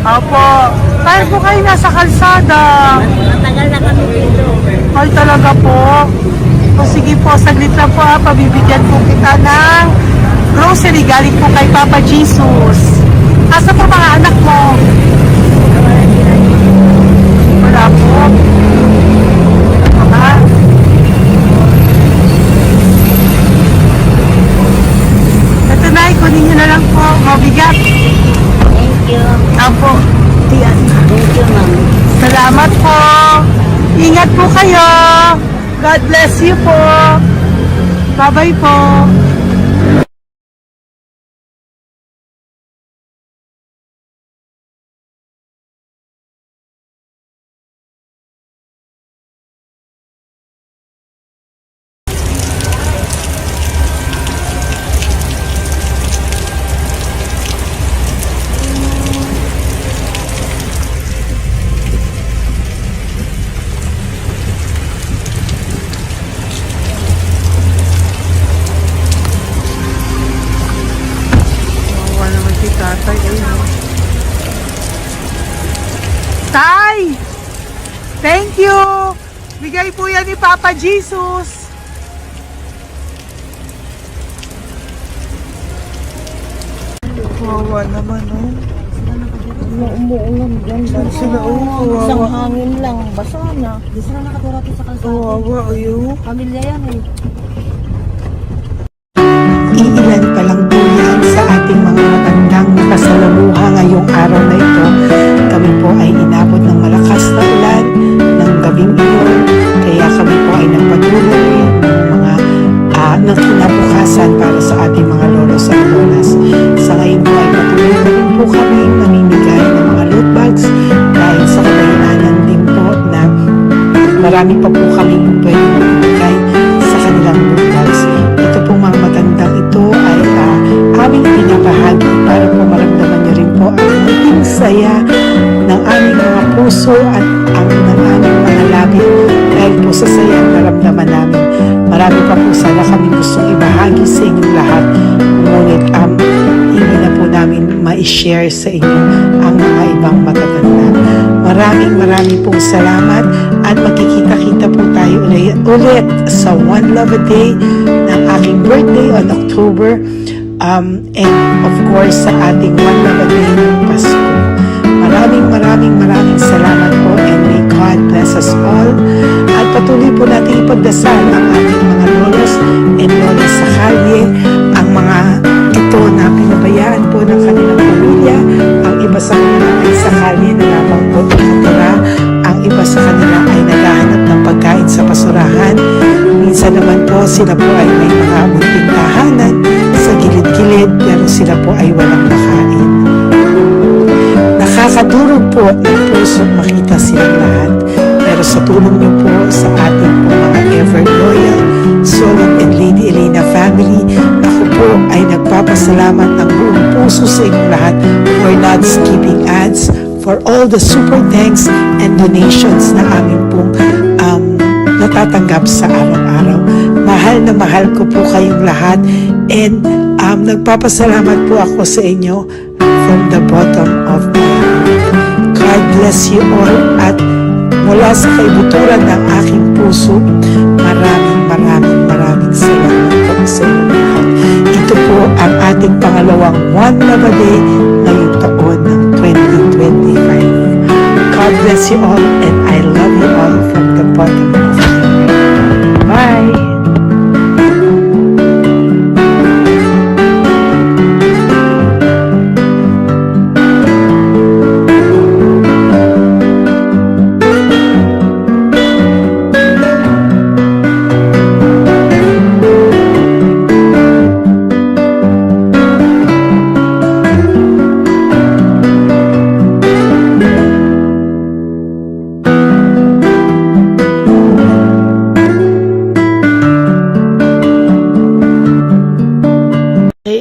Opo. Tayo po kayo nasa kalsada. Matagal na kami dito. Ay, talaga po. O sige po, saglit lang po ha. Pabibigyan po kita ng grocery galing po kay Papa Jesus. Asa po mga anak mo? Wala po. Ha? Ito na, kunin nyo na lang po. Mabigat. Thank you. Apo. Yan. Thank you, ma'am. Salamat po. Ingat po kayo. God bless you po. Bye-bye po. Tatay, ayun. Tay! Thank you! Bigay po yan ni Papa Jesus. Wawa naman, oh. Umuulan dyan. Sila, oh, Isang kawawa. hangin lang. Basa na. Di sila nakatira dito sa kalsada. Kawawa, ayun. Pamilya yan eh. Iilan pa lang po yan sa ating mga matandang nakasalamuha ngayong araw na ito. Kami po ay inabot ng malakas na ulan ng gabing iyon. Kaya kami po ay nagpatuloy ng mga ng kinabukasan para sa ating mga lolos at lolas. Sa ngayon po ay patuloy na rin po kami mamimigay ng mga loot bags dahil sa kadahilanan din po na marami pa po kami pwede mamimigay sa kanilang loot bags. Ito pong mga matandang ito ay aming pinabahagi para po maramdaman nyo rin po ang maging saya ng aming mga puso at ang ng aming mga labi dahil po sa saya ang naramdaman namin. Marami pa po sana kami gustong ibahagi sa inyong lahat. Ngunit hindi na po namin i-share sa inyo ang mga ibang matatanda. Maraming pong salamat at magkikita-kita po tayo ulit sa One Love a Day ng aking birthday on October and of course sa ating One Love a Day ng Pasko. Maraming salamat po and may God bless us all. At patuloy po natin ipagdasal ang ating mga lolos and lolas sa kalye, ang mga ito na pinabayaan po ng kanilang pamilya, ang iba sa kanila ay sa kalye na lamang po nakatira, ang iba sa kanila ay naghahanap ng pagkain sa basurahan. Minsan naman po sila po ay may mga munting tahanan sa gilid-gilid pero sila po ay walang makain. Nakakadurog po ng puso makita silang lahat. Pero sa tulong niyo po sa ating po mga ever loyal Solon and Lady Elena family, ako po ay nagpapasalamat ng buong puso sa inyong lahat for not skipping ads, for all the super thanks and donations na aming pong natatanggap sa araw-araw. Mahal na mahal ko po kayong lahat and nagpapasalamat po ako sa inyo from the bottom of my heart. God bless you all at mula sa kaibuturan ng aking puso, maraming salamat po sa inyo lahat. Ito po ang ating pangalawang One Love a Day ngayong taon ng 2025. God bless you all and I love you all from the bottom of my heart. Bye!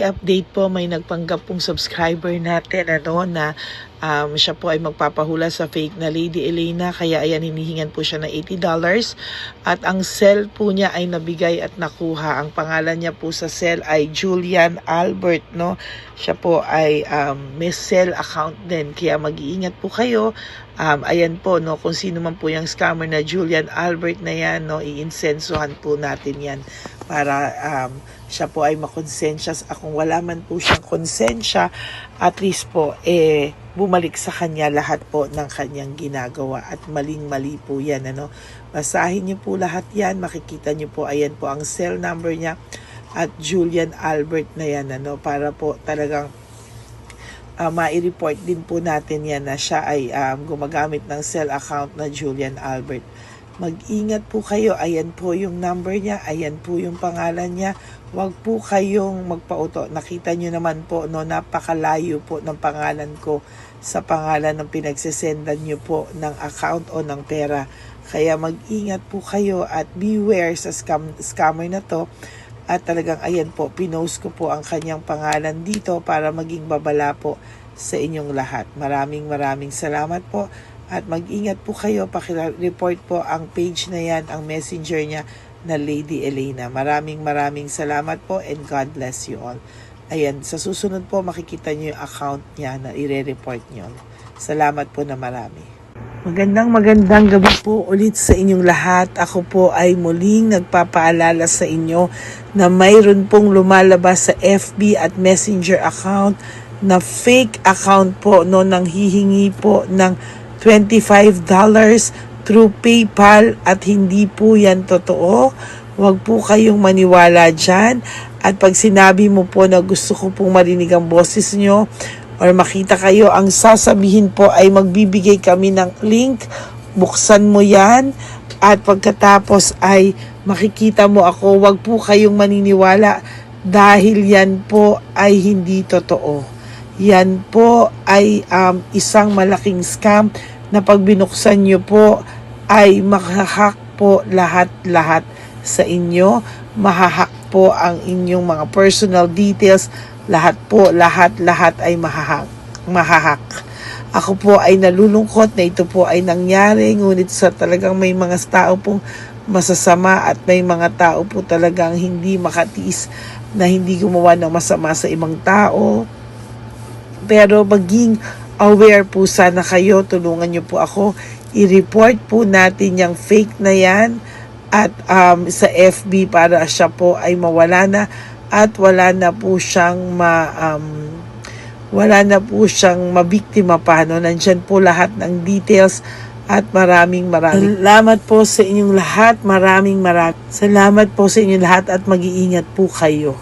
Update po, may nagpanggap pong subscriber natin na siya po ay magpapahula sa fake na Lady Elena, kaya ayan hinihingan po siya ng $80 at ang cell po niya ay nabigay at nakuha. Ang pangalan niya po sa cell ay Julian Albert, no? Siya po ay may cell account din, kaya mag-iingat po kayo. Ayan po, no, kung sino man po yung scammer na Julian Albert na yan, no, iinsensuhan po natin yan para siya po ay makonsensya. Kung wala man po siyang konsensya, at least po bumalik sa kanya lahat po ng kanyang ginagawa at maling-mali po yan, ano. Basahin niyo po lahat yan, makikita niyo po, ayan po ang cell number niya at Julian Albert na yan, ano, para po talagang ma-report din po natin yan na siya ay gumagamit ng cell account na Julian Albert. Mag-ingat po kayo, ayan po yung number niya, ayan po yung pangalan niya. Huwag po kayong magpauto. Nakita nyo naman po, no, napakalayo po ng pangalan ko sa pangalan ng pinagsesendan nyo po ng account o ng pera. Kaya mag-ingat po kayo at beware sa scammer na to. At talagang ayan po, pinost ko po ang kanyang pangalan dito para maging babala po sa inyong lahat. Maraming salamat po. At mag-ingat po kayo, pakireport po ang page na yan, ang messenger niya na Lady Elena. Maraming salamat po and God bless you all. Ayan, sa susunod po makikita niyo yung account niya na ire-report niyo. Salamat po na marami. Magandang gabi po ulit sa inyong lahat. Ako po ay muling nagpapaalala sa inyo na mayroon pong lumalabas sa FB at Messenger account na fake account po, no, nang hihingi po ng $25 through PayPal at hindi po yan totoo. Huwag po kayong maniwala dyan. At pag sinabi mo po na gusto ko pong marinig ang boses nyo or makita kayo, ang sasabihin po ay magbibigay kami ng link. Buksan mo yan at pagkatapos ay makikita mo ako. Huwag po kayong maniniwala dahil yan po ay hindi totoo. Yan po ay isang malaking scam na pag binuksan nyo po ay mahahack po lahat sa inyo. Mahahack po ang inyong mga personal details. Lahat ay mahahack. Ako po ay nalulungkot na ito po ay nangyari, ngunit sa talagang may mga tao pong masasama at may mga tao po talagang hindi makatiis na hindi gumawa ng masama sa ibang tao. Pero maging aware po sana kayo, tulungan niyo po ako, i-report po natin yung fake na yan at sa FB para siya po ay mawala na at wala na po siyang mabiktima pa. No? Nandyan po lahat ng details at maraming salamat po sa inyong lahat. Maraming salamat po sa inyong lahat at mag-iingat po kayo.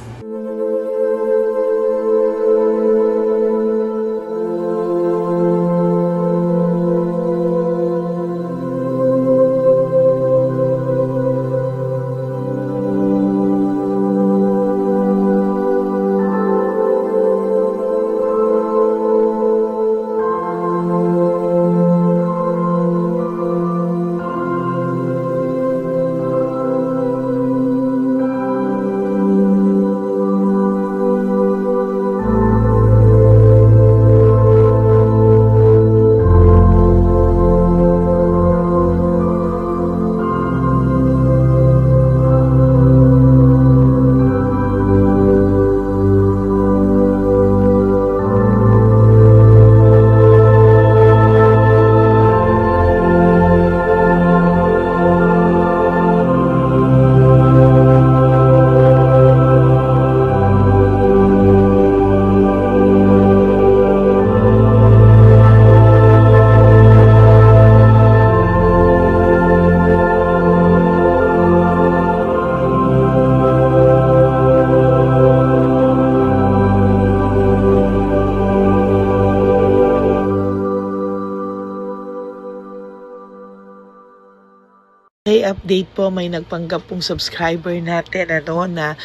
Okay, update po, may nagpanggap pong subscriber natin na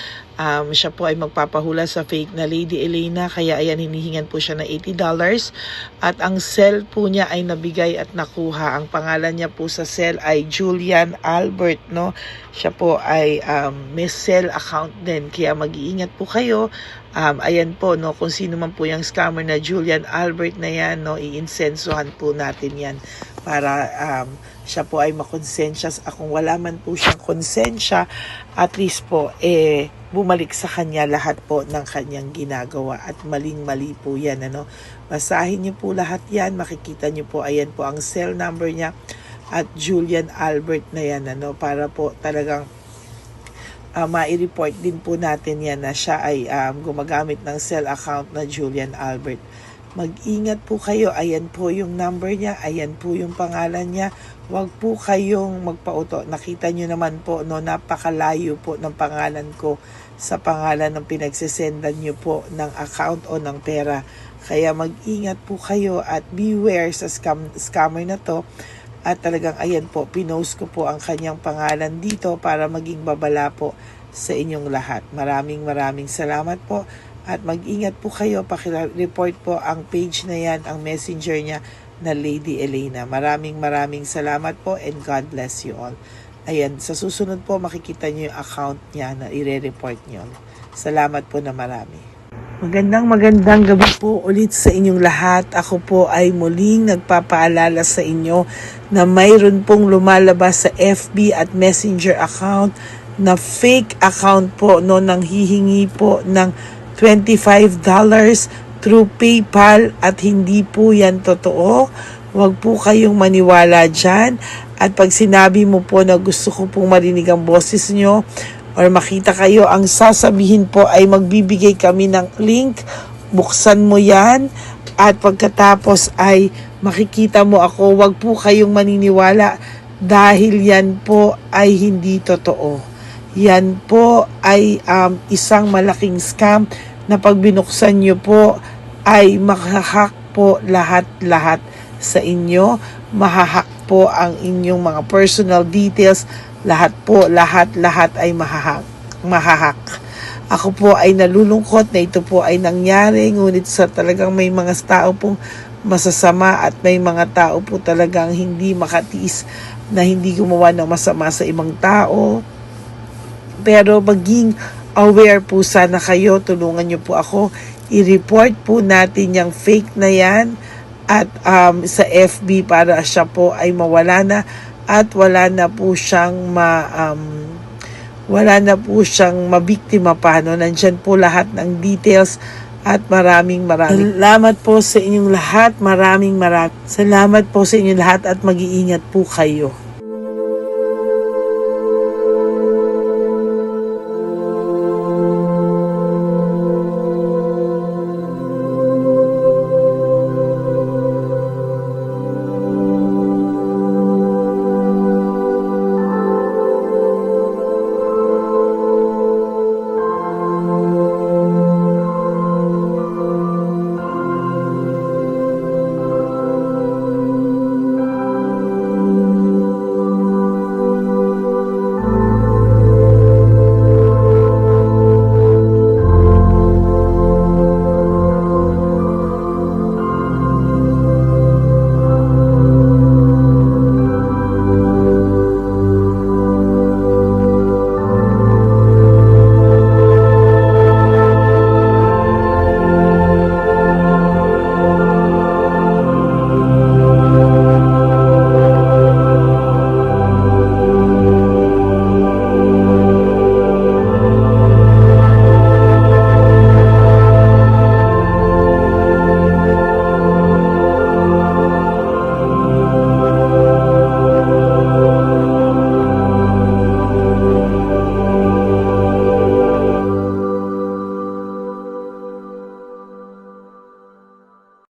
siya po ay magpapahula sa fake na Lady Elena, kaya ayan, hinihingan po siya ng $80 at ang cell po niya ay nabigay at nakuha. Ang pangalan niya po sa cell ay Julian Albert, no? Siya po ay may cell account din, kaya mag-iingat po kayo. Ayan po, no, kung sino man po yung scammer na Julian Albert na yan, no, iinsensuhan po natin yan para siya po ay makonsensya. Kung wala man po siyang konsensya, at least po bumalik sa kanya lahat po ng kanyang ginagawa at maling-mali po yan, ano. Basahin niyo po lahat yan, makikita niyo po, ayan po ang cell number niya at Julian Albert na yan, ano, para po talagang ma-report din po natin yan na siya ay gumagamit ng cell account na Julian Albert. Mag-ingat po kayo, ayan po yung number niya, ayan po yung pangalan niya. Huwag po kayong magpauto. Nakita nyo naman po, no, napakalayo po ng pangalan ko sa pangalan ng pinagsesendan nyo po ng account o ng pera. Kaya mag-ingat po kayo at beware sa scammer na to. At talagang ayan po, pinost ko po ang kanyang pangalan dito para maging babala po sa inyong lahat. Maraming salamat po. At mag-ingat po kayo, pakireport po ang page na yan, ang messenger niya na Lady Elena. Maraming salamat po and God bless you all. Ayan, sa susunod po makikita niyo yung account niya na i-report niyo. Salamat po na marami. Magandang gabi po ulit sa inyong lahat. Ako po ay muling nagpapaalala sa inyo na mayroon pong lumalabas sa FB at Messenger account na fake account po, no, nang hihingi po ng $25 through PayPal at hindi po yan totoo. Huwag po kayong maniwala dyan. At pag sinabi mo po na gusto ko pong marinig ang boses nyo or makita kayo, ang sasabihin po ay magbibigay kami ng link. Buksan mo yan at pagkatapos ay makikita mo ako. Huwag po kayong maniniwala dahil yan po ay hindi totoo. Yan po ay isang malaking scam na pag binuksan nyo po ay mahahack po lahat sa inyo. Mahahack po ang inyong mga personal details. Lahat ay mahahack. Ako po ay nalulungkot na ito po ay nangyari, ngunit sa talagang may mga tao pong masasama at may mga tao po talagang hindi makatiis na hindi gumawa ng masama sa ibang tao. Pero maging aware po sana kayo, tulungan niyo po ako, i-report po natin yung fake na yan at sa FB para siya po ay mawala na at wala na po siyang mabiktima pa, no? Nandyan po lahat ng details At maraming salamat po sa inyong lahat. Maraming salamat po sa inyong lahat at mag-iingat po kayo.